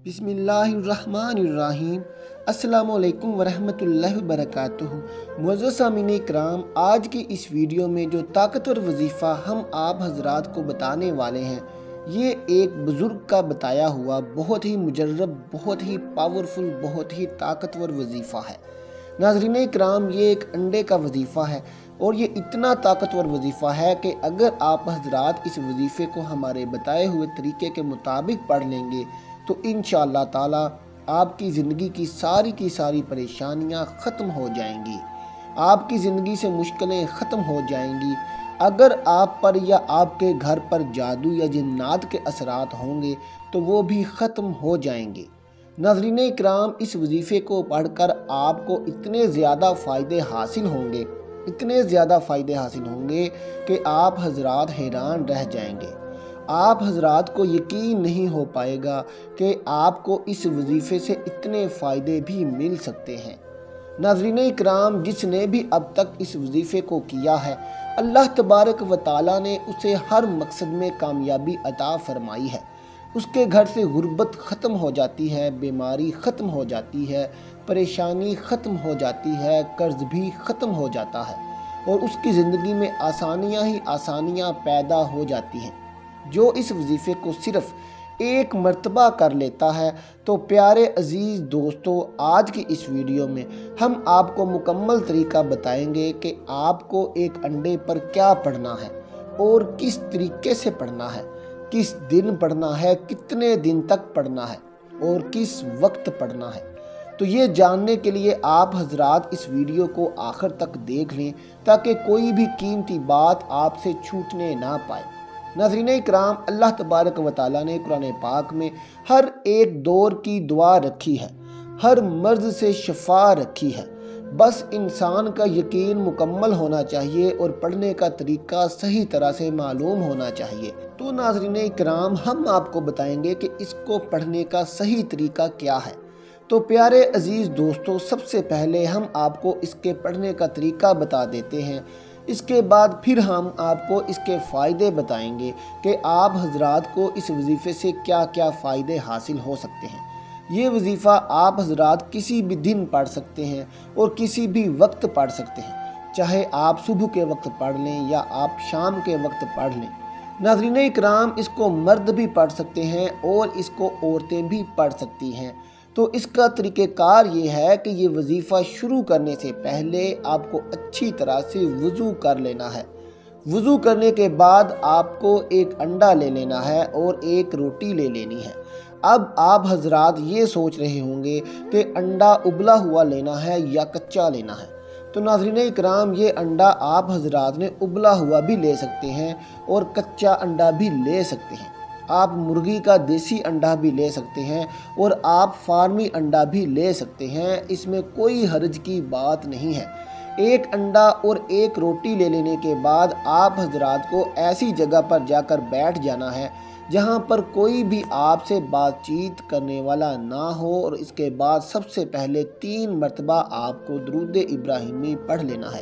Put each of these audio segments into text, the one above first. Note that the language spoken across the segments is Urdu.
بسم اللہ الرحمن الرحیم۔ السلام علیکم ورحمۃ اللہ وبرکاتہ۔ معزز سامعین کرام، آج کی اس ویڈیو میں جو طاقتور وظیفہ ہم آپ حضرات کو بتانے والے ہیں، یہ ایک بزرگ کا بتایا ہوا بہت ہی مجرب، بہت ہی پاورفل، بہت ہی طاقتور وظیفہ ہے۔ ناظرین کرام، یہ ایک انڈے کا وظیفہ ہے اور یہ اتنا طاقتور وظیفہ ہے کہ اگر آپ حضرات اس وظیفے کو ہمارے بتائے ہوئے طریقے کے مطابق پڑھ لیں گے تو انشاءاللہ تعالی آپ کی زندگی کی ساری پریشانیاں ختم ہو جائیں گی، آپ کی زندگی سے مشکلیں ختم ہو جائیں گی۔ اگر آپ پر یا آپ کے گھر پر جادو یا جنات کے اثرات ہوں گے تو وہ بھی ختم ہو جائیں گے۔ ناظرین اکرام، اس وظیفے کو پڑھ کر آپ کو اتنے زیادہ فائدے حاصل ہوں گے کہ آپ حضرات حیران رہ جائیں گے۔ آپ حضرات کو یقین نہیں ہو پائے گا کہ آپ کو اس وظیفے سے اتنے فائدے بھی مل سکتے ہیں۔ ناظرین اکرام، جس نے بھی اب تک اس وظیفے کو کیا ہے، اللہ تبارک و تعالیٰ نے اسے ہر مقصد میں کامیابی عطا فرمائی ہے۔ اس کے گھر سے غربت ختم ہو جاتی ہے، بیماری ختم ہو جاتی ہے، پریشانی ختم ہو جاتی ہے، قرض بھی ختم ہو جاتا ہے اور اس کی زندگی میں آسانیاں ہی آسانیاں پیدا ہو جاتی ہیں۔ جو اس وظیفے کو صرف ایک مرتبہ کر لیتا ہے تو پیارے عزیز دوستو، آج کی اس ویڈیو میں ہم آپ کو مکمل طریقہ بتائیں گے کہ آپ کو ایک انڈے پر کیا پڑھنا ہے اور کس طریقے سے پڑھنا ہے، کس دن پڑھنا ہے، کتنے دن تک پڑھنا ہے اور کس وقت پڑھنا ہے۔ تو یہ جاننے کے لیے آپ حضرات اس ویڈیو کو آخر تک دیکھ لیں تاکہ کوئی بھی قیمتی بات آپ سے چھوٹنے نہ پائے۔ ناظرین اکرام، اللہ تبارک و تعالیٰ نے قرآن پاک میں ہر ایک دور کی دعا رکھی ہے، ہر مرض سے شفا رکھی ہے۔ بس انسان کا یقین مکمل ہونا چاہیے اور پڑھنے کا طریقہ صحیح طرح سے معلوم ہونا چاہیے۔ تو ناظرین اکرام، ہم آپ کو بتائیں گے کہ اس کو پڑھنے کا صحیح طریقہ کیا ہے۔ تو پیارے عزیز دوستو، سب سے پہلے ہم آپ کو اس کے پڑھنے کا طریقہ بتا دیتے ہیں۔ اس کے بعد پھر ہم آپ کو اس کے فائدے بتائیں گے کہ آپ حضرات کو اس وظیفے سے کیا کیا فائدے حاصل ہو سکتے ہیں۔ یہ وظیفہ آپ حضرات کسی بھی دن پڑھ سکتے ہیں اور کسی بھی وقت پڑھ سکتے ہیں، چاہے آپ صبح کے وقت پڑھ لیں یا آپ شام کے وقت پڑھ لیں۔ ناظرین اکرام، اس کو مرد بھی پڑھ سکتے ہیں اور اس کو عورتیں بھی پڑھ سکتی ہیں۔ تو اس کا طریقہ کار یہ ہے کہ یہ وظیفہ شروع کرنے سے پہلے آپ کو اچھی طرح سے وضو کر لینا ہے۔ وضو کرنے کے بعد آپ کو ایک انڈا لے لینا ہے اور ایک روٹی لے لینی ہے۔ اب آپ حضرات یہ سوچ رہے ہوں گے کہ انڈا ابلا ہوا لینا ہے یا کچا لینا ہے۔ تو ناظرین اکرام، یہ انڈا آپ حضرات نے ابلا ہوا بھی لے سکتے ہیں اور کچا انڈا بھی لے سکتے ہیں۔ آپ مرغی کا دیسی انڈا بھی لے سکتے ہیں اور آپ فارمی انڈا بھی لے سکتے ہیں، اس میں کوئی حرج کی بات نہیں ہے۔ ایک انڈا اور ایک روٹی لے لینے کے بعد آپ حضرات کو ایسی جگہ پر جا کر بیٹھ جانا ہے جہاں پر کوئی بھی آپ سے بات چیت کرنے والا نہ ہو، اور اس کے بعد سب سے پہلے 3 مرتبہ آپ کو درود ابراہیمی پڑھ لینا ہے۔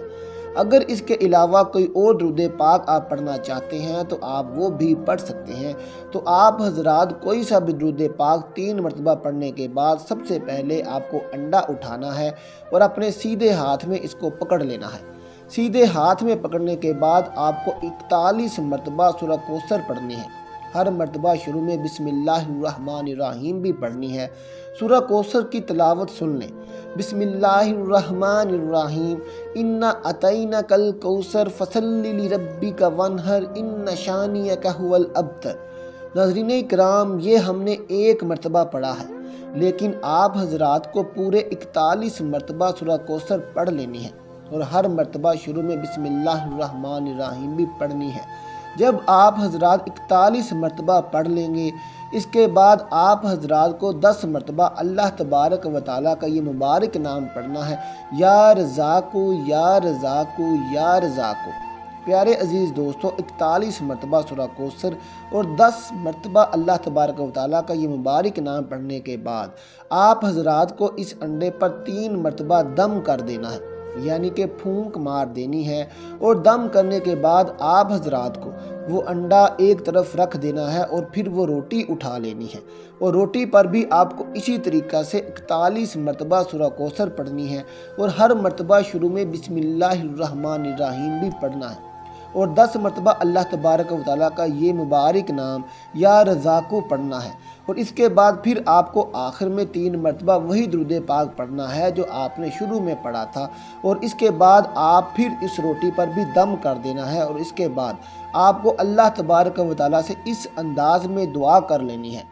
اگر اس کے علاوہ کوئی اور درود پاک آپ پڑھنا چاہتے ہیں تو آپ وہ بھی پڑھ سکتے ہیں۔ تو آپ حضرات کوئی سا بھی درود پاک 3 مرتبہ پڑھنے کے بعد سب سے پہلے آپ کو انڈا اٹھانا ہے اور اپنے سیدھے ہاتھ میں اس کو پکڑ لینا ہے۔ سیدھے ہاتھ میں پکڑنے کے بعد آپ کو 41 مرتبہ سورہ کوثر پڑھنی ہے۔ ہر مرتبہ شروع میں بسم اللہ الرحمن الرحیم بھی پڑھنی ہے۔ سورہ کوثر کی تلاوت سن لیں۔ بسم اللہ الرحمن الرحیم، انا اعطیناک الکوثر فصلی لربک وانحر ان شانئک ھو الابتر۔ ناظرین اکرام، یہ ہم نے 1 مرتبہ پڑھا ہے، لیکن آپ حضرات کو پورے 41 مرتبہ سورہ کوثر پڑھ لینی ہے اور ہر مرتبہ شروع میں بسم اللہ الرحمن الرحیم بھی پڑھنی ہے۔ جب آپ حضرات 41 مرتبہ پڑھ لیں گے، اس کے بعد آپ حضرات کو 10 مرتبہ اللہ تبارک و تعالیٰ کا یہ مبارک نام پڑھنا ہے، یا رزاقو یا رزاقو یا رزاقو۔ پیارے عزیز دوستو، 41 مرتبہ سورہ کوثر اور 10 مرتبہ اللہ تبارک و تعالیٰ کا یہ مبارک نام پڑھنے کے بعد آپ حضرات کو اس انڈے پر 3 مرتبہ دم کر دینا ہے، یعنی کہ پھونک مار دینی ہے، اور دم کرنے کے بعد آپ حضرات کو وہ انڈا ایک طرف رکھ دینا ہے اور پھر وہ روٹی اٹھا لینی ہے، اور روٹی پر بھی آپ کو اسی طریقہ سے 41 مرتبہ سورہ کوثر پڑھنی ہے، اور ہر مرتبہ شروع میں بسم اللہ الرحمن الرحیم بھی پڑھنا ہے، اور 10 مرتبہ اللہ تبارک و تعالیٰ کا یہ مبارک نام یا رزاقو پڑھنا ہے، اور اس کے بعد پھر آپ کو آخر میں 3 مرتبہ وہی درود پاک پڑھنا ہے جو آپ نے شروع میں پڑھا تھا، اور اس کے بعد آپ پھر اس روٹی پر بھی دم کر دینا ہے، اور اس کے بعد آپ کو اللہ تبارک و تعالیٰ سے اس انداز میں دعا کر لینی ہے: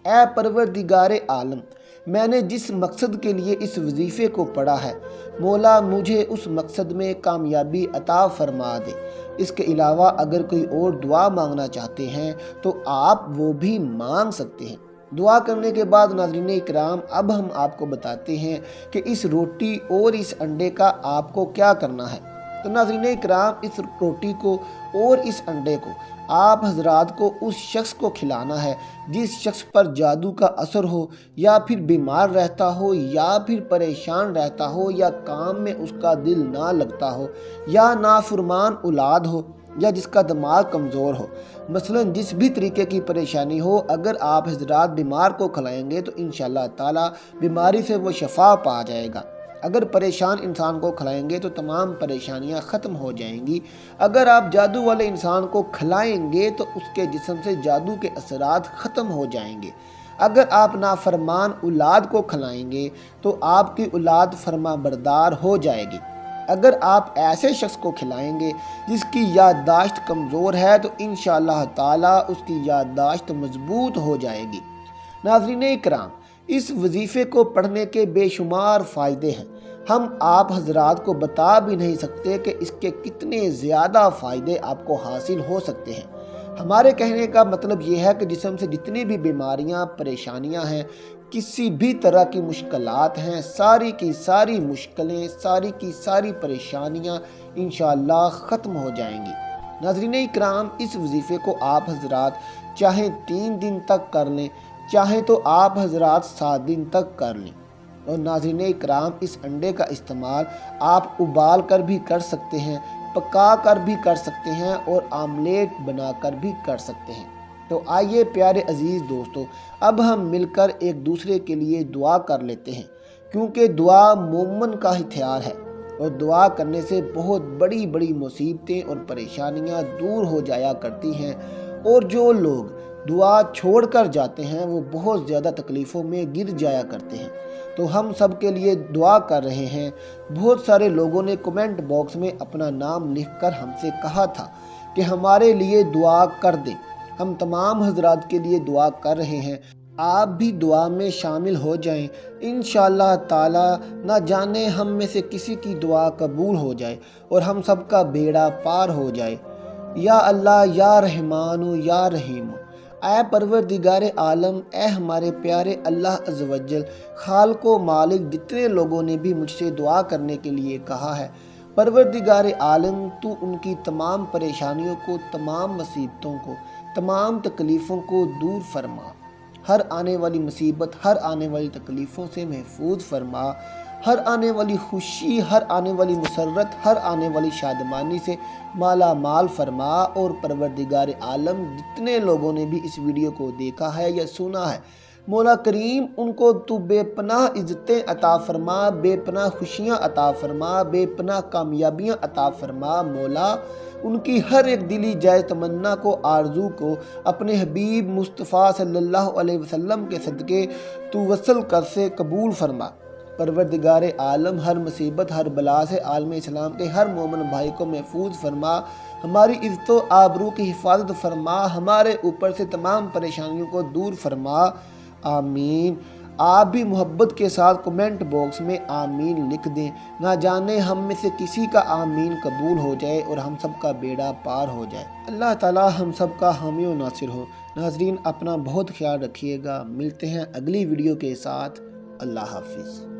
اے پروردگار عالم، میں نے جس مقصد کے لیے اس وظیفے کو پڑھا ہے، مولا مجھے اس مقصد میں کامیابی عطا فرما دے۔ اس کے علاوہ اگر کوئی اور دعا مانگنا چاہتے ہیں تو آپ وہ بھی مانگ سکتے ہیں۔ دعا کرنے کے بعد ناظرین اکرام، اب ہم آپ کو بتاتے ہیں کہ اس روٹی اور اس انڈے کا آپ کو کیا کرنا ہے۔ تو ناظرین اکرام، اس روٹی کو اور اس انڈے کو آپ حضرات کو اس شخص کو کھلانا ہے جس شخص پر جادو کا اثر ہو، یا پھر بیمار رہتا ہو، یا پھر پریشان رہتا ہو، یا کام میں اس کا دل نہ لگتا ہو، یا نافرمان اولاد ہو، یا جس کا دماغ کمزور ہو، مثلا جس بھی طریقے کی پریشانی ہو، اگر آپ حضرات بیمار کو کھلائیں گے تو انشاءاللہ تعالی بیماری سے وہ شفا پا جائے گا۔ اگر پریشان انسان کو کھلائیں گے تو تمام پریشانیاں ختم ہو جائیں گی۔ اگر آپ جادو والے انسان کو کھلائیں گے تو اس کے جسم سے جادو کے اثرات ختم ہو جائیں گے۔ اگر آپ نافرمان اولاد کو کھلائیں گے تو آپ کی اولاد فرما بردار ہو جائے گی۔ اگر آپ ایسے شخص کو کھلائیں گے جس کی یادداشت کمزور ہے تو انشاءاللہ تعالی اس کی یادداشت مضبوط ہو جائے گی۔ ناظرین اکرام، اس وظیفے کو پڑھنے کے بے شمار فائدے ہیں، ہم آپ حضرات کو بتا بھی نہیں سکتے کہ اس کے کتنے زیادہ فائدے آپ کو حاصل ہو سکتے ہیں۔ ہمارے کہنے کا مطلب یہ ہے کہ جسم سے جتنی بھی بیماریاں، پریشانیاں ہیں، کسی بھی طرح کی مشکلات ہیں، ساری کی ساری مشکلیں، ساری کی ساری پریشانیاں انشاءاللہ ختم ہو جائیں گی۔ ناظرین اکرام، اس وظیفے کو آپ حضرات چاہیں 3 دن تک کر لیں، چاہیں تو آپ حضرات 7 دن تک کر لیں۔ اور ناظرین اکرام، اس انڈے کا استعمال آپ ابال کر بھی کر سکتے ہیں، پکا کر بھی کر سکتے ہیں، اور آملیٹ بنا کر بھی کر سکتے ہیں۔ تو آئیے پیارے عزیز دوستو، اب ہم مل کر ایک دوسرے کے لیے دعا کر لیتے ہیں، کیونکہ دعا مومن کا ہتھیار ہے، اور دعا کرنے سے بہت بڑی بڑی مصیبتیں اور پریشانیاں دور ہو جایا کرتی ہیں، اور جو لوگ دعا چھوڑ کر جاتے ہیں وہ بہت زیادہ تکلیفوں میں گر جایا کرتے ہیں۔ تو ہم سب کے لیے دعا کر رہے ہیں۔ بہت سارے لوگوں نے کمنٹ باکس میں اپنا نام لکھ کر ہم سے کہا تھا کہ ہمارے لیے دعا کر دیں۔ ہم تمام حضرات کے لیے دعا کر رہے ہیں، آپ بھی دعا میں شامل ہو جائیں۔ انشاءاللہ تعالی نہ جانے ہم میں سے کسی کی دعا قبول ہو جائے اور ہم سب کا بیڑا پار ہو جائے۔ یا اللہ، یا رحمان یا رحیم، اے پروردگار عالم، اے ہمارے پیارے اللہ عز و جل، خالق و مالک، جتنے لوگوں نے بھی مجھ سے دعا کرنے کے لیے کہا ہے، پروردگار عالم تو ان کی تمام پریشانیوں کو، تمام مصیبتوں کو، تمام تکلیفوں کو دور فرما، ہر آنے والی مصیبت، ہر آنے والی تکلیفوں سے محفوظ فرما، ہر آنے والی خوشی، ہر آنے والی مسرت، ہر آنے والی شادمانی سے مالا مال فرما۔ اور پروردگار عالم، جتنے لوگوں نے بھی اس ویڈیو کو دیکھا ہے یا سنا ہے، مولا کریم ان کو تو بے پناہ عزتیں عطا فرما، بے پناہ خوشیاں عطا فرما، بے پناہ کامیابیاں عطا فرما۔ مولا ان کی ہر ایک دلی جائز تمنا کو، آرزو کو اپنے حبیب مصطفیٰ صلی اللہ علیہ وسلم کے صدقے تو وصل کر سے قبول فرما۔ پروردگار عالم، ہر مصیبت، ہر بلا سے عالم اسلام کے ہر مومن بھائی کو محفوظ فرما، ہماری عزت و آبرو کی حفاظت فرما، ہمارے اوپر سے تمام پریشانیوں کو دور فرما۔ آمین۔ آپ بھی محبت کے ساتھ کمنٹ باکس میں آمین لکھ دیں، نہ جانے ہم میں سے کسی کا آمین قبول ہو جائے اور ہم سب کا بیڑا پار ہو جائے۔ اللہ تعالی ہم سب کا حامی و ناصر ہو۔ ناظرین، اپنا بہت خیال رکھیے گا، ملتے ہیں اگلی ویڈیو کے ساتھ۔ اللہ حافظ۔